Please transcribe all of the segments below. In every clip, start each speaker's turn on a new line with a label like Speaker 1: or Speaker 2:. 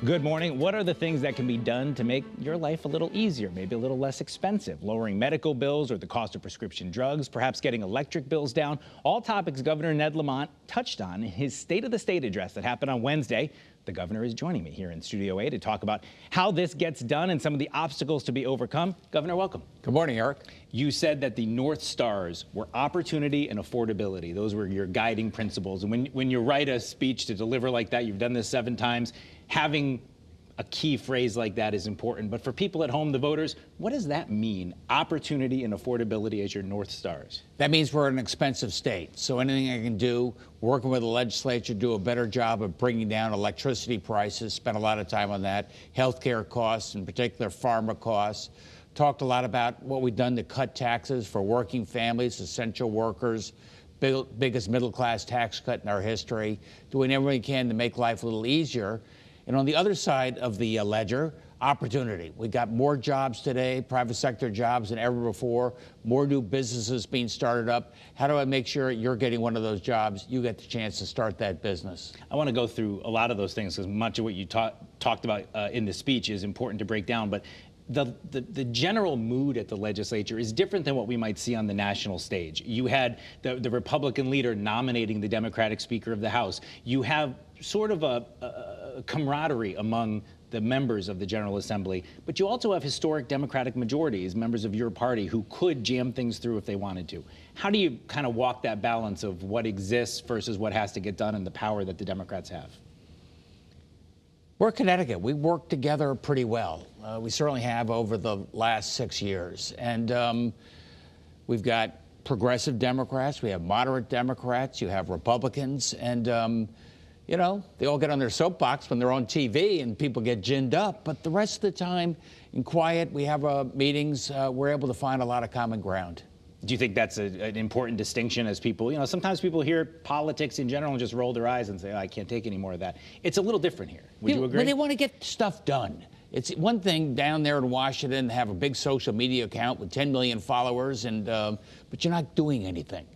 Speaker 1: Good morning. What are the things that can be done to make your life a little easier, maybe a little less expensive? Lowering medical bills or the cost of prescription drugs, perhaps getting electric bills down. All topics Governor Ned Lamont touched on in his State of the State address that happened on Wednesday. The governor is joining me here in Studio A to talk about how this gets done and some of the obstacles to be overcome. Governor, welcome.
Speaker 2: Good morning, Eric.
Speaker 1: You said that the North Stars were opportunity and affordability. Those were your guiding principles. And when you write a speech to deliver like that, you've done this 7 times, having a key phrase like that is important. But for people at home, the voters, what does that mean? Opportunity and affordability as your North Stars.
Speaker 2: That means we're an expensive state. So anything I can do, working with the legislature, do a better job of bringing down electricity prices, spent a lot of time on that, healthcare costs, in particular pharma costs. Talked a lot about what we've done to cut taxes for working families, essential workers, biggest middle-class tax cut in our history, doing everything we can to make life a little easier. And on the other side of the ledger, opportunity. We got more jobs today, private sector jobs than ever before, more new businesses being started up. How do I make sure you're getting one of those jobs, you get the chance to start that business?
Speaker 1: I want to go through a lot of those things because much of what you talked about in the speech is important to break down. But the general mood at the legislature is different than what we might see on the national stage. You had the Republican leader nominating the Democratic Speaker of the House. You have sort of a camaraderie among the members of the General Assembly, but you also have historic Democratic majorities, members of your party, who could jam things through if they wanted to. How do you kind of walk that balance of what exists versus what has to get done and the power that the Democrats have?
Speaker 2: We're Connecticut. We work together pretty well. We certainly have over the last 6 years. And we've got progressive Democrats, we have moderate Democrats, you have Republicans, and you know, they all get on their soapbox when they're on TV and people get ginned up. But the rest of the time, in quiet, we have meetings, we're able to find a lot of common ground.
Speaker 1: Do you think that's an important distinction as people, you know, sometimes people hear politics in general and just roll their eyes and say, oh, I can't take any more of that. It's a little different here. Would you agree?
Speaker 2: But they want to get stuff done. It's one thing down there in Washington to have a big social media account with 10 million followers, but you're not doing anything.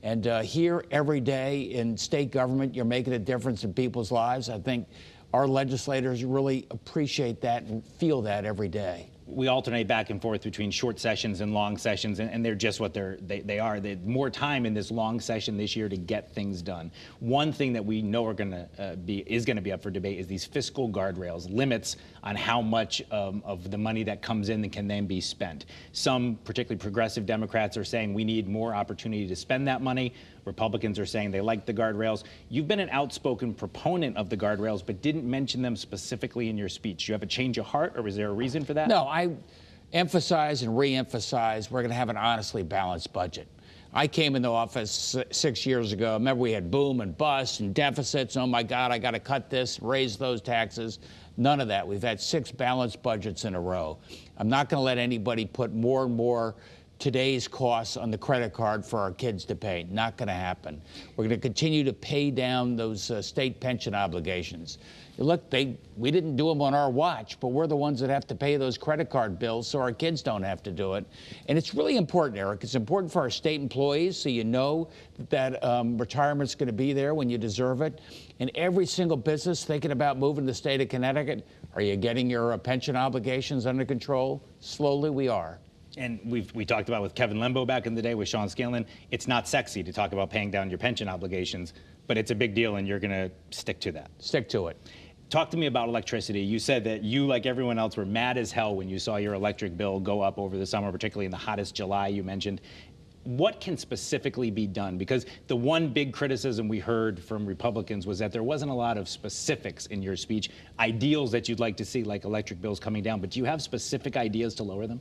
Speaker 2: And here every day in state government, you're making a difference in people's lives. I think our legislators really appreciate that and feel that every day.
Speaker 1: We alternate back and forth between short sessions and long sessions, and they're just what they are. They had more time in this long session this year to get things done. One thing that we know is going to be up for debate is these fiscal guardrails, limits on how much of the money that comes in that can then be spent. Some, particularly progressive Democrats, are saying we need more opportunity to spend that money. Republicans are saying they like the guardrails. You've been an outspoken proponent of the guardrails, but didn't mention them specifically in your speech. Do you have a change of heart, or was there a reason for that?
Speaker 2: No, I emphasize and re-emphasize we're going to have an honestly balanced budget. I came into office 6 years ago. Remember, we had boom and bust and deficits. Oh, my God, I got to cut this, raise those taxes. None of that. We've had 6 balanced budgets in a row. I'm not going to let anybody put more and more today's costs on the credit card for our kids to pay. Not going to happen. We're going to continue to pay down those state pension obligations. Look, we didn't do them on our watch, but we're the ones that have to pay those credit card bills so our kids don't have to do it. And it's really important, Eric. It's important for our state employees so you know that retirement's going to be there when you deserve it. And every single business thinking about moving to the state of Connecticut, are you getting your pension obligations under control? Slowly we are.
Speaker 1: And we talked about with Kevin Lembo back in the day with Sean Scanlon, it's not sexy to talk about paying down your pension obligations, but it's a big deal and you're going to stick to that.
Speaker 2: Stick to it.
Speaker 1: Talk to me about electricity. You said that you, like everyone else, were mad as hell when you saw your electric bill go up over the summer, particularly in the hottest July you mentioned. What can specifically be done? Because the one big criticism we heard from Republicans was that there wasn't a lot of specifics in your speech, ideals that you'd like to see, like electric bills coming down. But do you have specific ideas to lower them?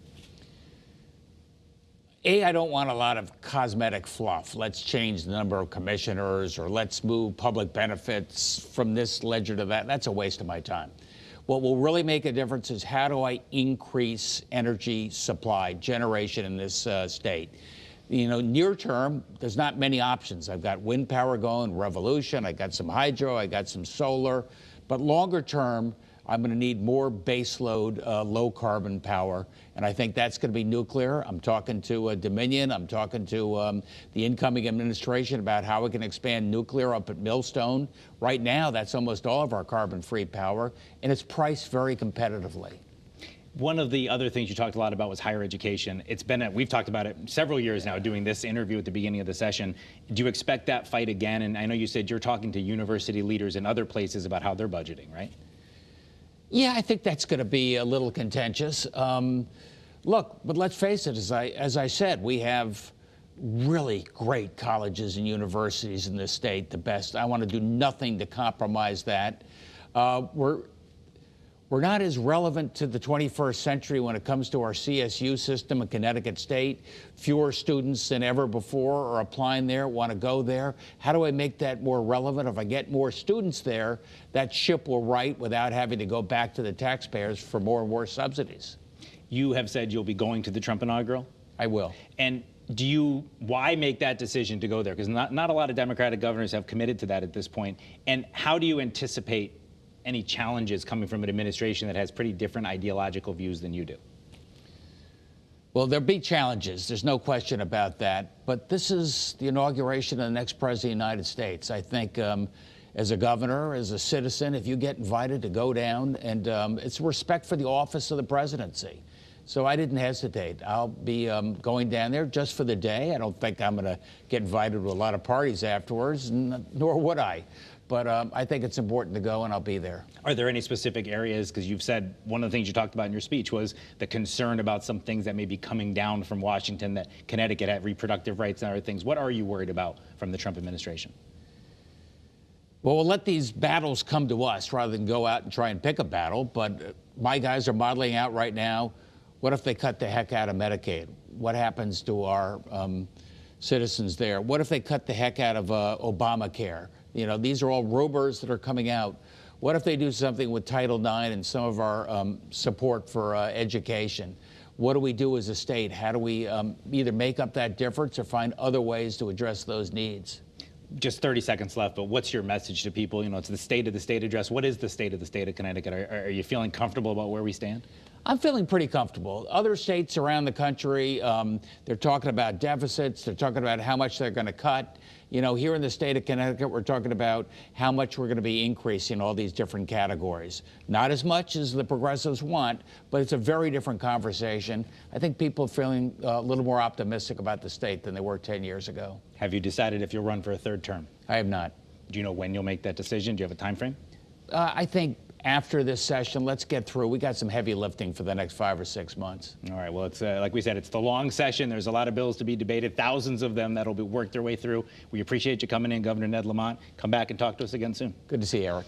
Speaker 2: I don't want a lot of cosmetic fluff. Let's change the number of commissioners, or let's move public benefits from this ledger to that. That's a waste of my time. What will really make a difference is how do I increase energy supply, generation in this state. You know, near term, there's not many options. I've got wind power going, Revolution, I got some hydro, I got some solar. But longer term, I'm going to need more baseload, low-carbon power, and I think that's going to be nuclear. I'm talking to Dominion. I'm talking to the incoming administration about how we can expand nuclear up at Millstone. Right now, that's almost all of our carbon-free power, and it's priced very competitively.
Speaker 1: One of the other things you talked a lot about was higher education. We've talked about it several years now, doing this interview at the beginning of the session. Do you expect that fight again? And I know you said you're talking to university leaders in other places about how they're budgeting, right?
Speaker 2: Yeah, I think that's going to be a little contentious. Look, but let's face it, as I said, we have really great colleges and universities in this state, the best. I want to do nothing to compromise that. We're not as relevant to the 21st century when it comes to our CSU system in Connecticut State. Fewer students than ever before are applying there, want to go there. How do I make that more relevant? If I get more students there, that ship will right without having to go back to the taxpayers for more and more subsidies.
Speaker 1: You have said you'll be going to the Trump inaugural?
Speaker 2: I will.
Speaker 1: And why make that decision to go there? Because not a lot of Democratic governors have committed to that at this point. And how do you anticipate any challenges coming from an administration that has pretty different ideological views than you do?
Speaker 2: Well, there'll be challenges. There's no question about that. But this is the inauguration of the next president of the United States. I think as a governor, as a citizen, if you get invited to go down, and it's respect for the office of the presidency. So I didn't hesitate. I'll be going down there just for the day. I don't think I'm going to get invited to a lot of parties afterwards, nor would I. But I think it's important to go, and I'll be there.
Speaker 1: Are there any specific areas, because you've said one of the things you talked about in your speech was the concern about some things that may be coming down from Washington, that Connecticut had reproductive rights and other things. What are you worried about from the Trump administration?
Speaker 2: Well, we'll let these battles come to us rather than go out and try and pick a battle. But my guys are modeling out right now, what if they cut the heck out of Medicaid? What happens to our citizens there? What if they cut the heck out of Obamacare? You know, these are all rumors that are coming out. What if they do something with Title IX and some of our support for education? What do we do as a state? How do we either make up that difference or find other ways to address those needs?
Speaker 1: Just 30 seconds left, but what's your message to people? You know, it's the State of the State address. What is the state of the state of Connecticut? Are you feeling comfortable about where we stand?
Speaker 2: I'm feeling pretty comfortable. Other states around the country, they're talking about deficits. They're talking about how much they're going to cut. You know, here in the state of Connecticut, we're talking about how much we're going to be increasing all these different categories. Not as much as the progressives want, but it's a very different conversation. I think people are feeling a little more optimistic about the state than they were 10 years ago.
Speaker 1: Have you decided if you'll run for a third term?
Speaker 2: I have not.
Speaker 1: Do you know when you'll make that decision? Do you have a time frame?
Speaker 2: I think after this session, let's get through. We got some heavy lifting for the next 5 or 6 months.
Speaker 1: All right. Well, it's like we said, it's the long session. There's a lot of bills to be debated, thousands of them that'll be worked their way through. We appreciate you coming in, Governor Ned Lamont. Come back and talk to us again soon.
Speaker 2: Good to see you, Eric.